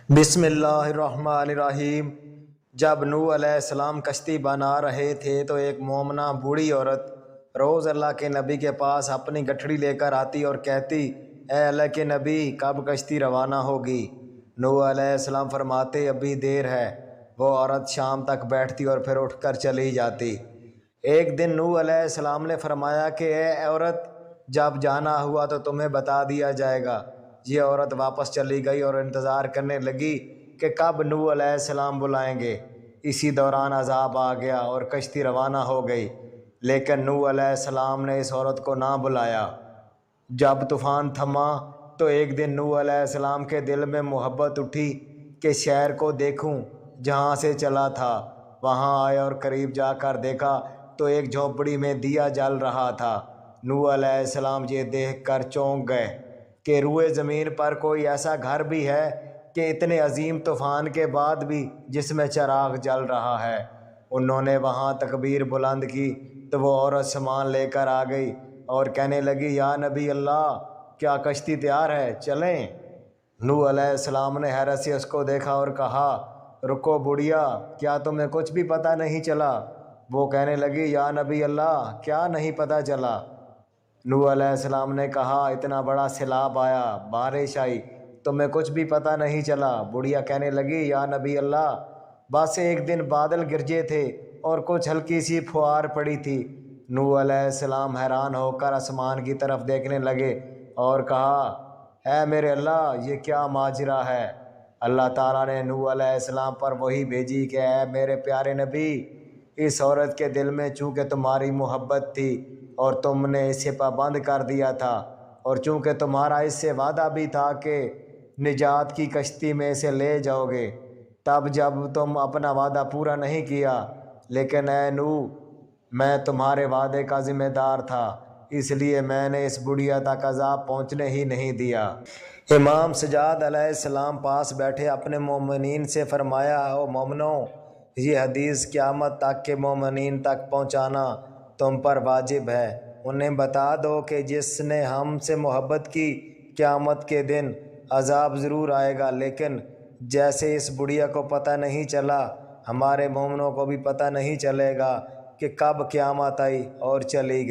بسم اللہ الرحمن الرحیم۔ جب نوح علیہ السلام کشتی بنا رہے تھے تو ایک مومنہ بوڑھی عورت روز اللہ کے نبی کے پاس اپنی گٹھڑی لے کر آتی اور کہتی، اے اللہ کے نبی، کب کشتی روانہ ہوگی؟ نوح علیہ السلام فرماتے، ابھی دیر ہے۔ وہ عورت شام تک بیٹھتی اور پھر اٹھ کر چلی جاتی۔ ایک دن نوح علیہ السلام نے فرمایا کہ اے عورت، جب جانا ہوا تو تمہیں بتا دیا جائے گا۔ یہ عورت واپس چلی گئی اور انتظار کرنے لگی کہ کب نوح علیہ السلام بلائیں گے۔ اسی دوران عذاب آ گیا اور کشتی روانہ ہو گئی، لیکن نوح علیہ السلام نے اس عورت کو نہ بلایا۔ جب طوفان تھما تو ایک دن نوح علیہ السلام کے دل میں محبت اٹھی کہ شہر کو دیکھوں جہاں سے چلا تھا۔ وہاں آئے اور قریب جا کر دیکھا تو ایک جھونپڑی میں دیا جل رہا تھا۔ نوح علیہ السلام یہ دیکھ کر چونک گئے کہ روئے زمین پر کوئی ایسا گھر بھی ہے کہ اتنے عظیم طوفان کے بعد بھی جس میں چراغ جل رہا ہے۔ انہوں نے وہاں تکبیر بلند کی تو وہ عورت سامان لے کر آ گئی اور کہنے لگی، یا نبی اللہ، کیا کشتی تیار ہے؟ چلیں۔ نوح علیہ السلام نے حیرت سے اس کو دیکھا اور کہا، رکو بڑھیا، کیا تمہیں کچھ بھی پتہ نہیں چلا؟ وہ کہنے لگی، یا نبی اللہ، کیا نہیں پتہ چلا؟ نوح علیہ السلام نے کہا، اتنا بڑا سیلاب آیا، بارش آئی، تمہیں کچھ بھی پتہ نہیں چلا؟ بڑھیا کہنے لگی، یا نبی اللہ، بس ایک دن بادل گرجے تھے اور کچھ ہلکی سی پھوار پڑی تھی۔ نوح علیہ السلام حیران ہو کر آسمان کی طرف دیکھنے لگے اور کہا، اے میرے اللہ، یہ کیا ماجرا ہے؟ اللہ تعالیٰ نے نوح علیہ السلام پر وحی بھیجی کہ اے میرے پیارے نبی، اس عورت کے دل میں چونکہ تمہاری محبت تھی اور تم نے اسے پابند کر دیا تھا، اور چونکہ تمہارا اس سے وعدہ بھی تھا کہ نجات کی کشتی میں اسے لے جاؤ گے، تب جب تم اپنا وعدہ پورا نہیں کیا، لیکن اے نوح، میں تمہارے وعدے کا ذمہ دار تھا، اس لیے میں نے اس بڑھیا تک عذاب پہنچنے ہی نہیں دیا۔ امام سجاد علیہ السلام پاس بیٹھے اپنے مومنین سے فرمایا، او مومنو، یہ حدیث قیامت تک کے مومنین تک پہنچانا تم پر واجب ہے۔ انہیں بتا دو کہ جس نے ہم سے محبت کی، قیامت کے دن عذاب ضرور آئے گا، لیکن جیسے اس بڑھیا کو پتہ نہیں چلا، ہمارے مومنوں کو بھی پتہ نہیں چلے گا کہ کب قیامت آئی اور چلی گئی۔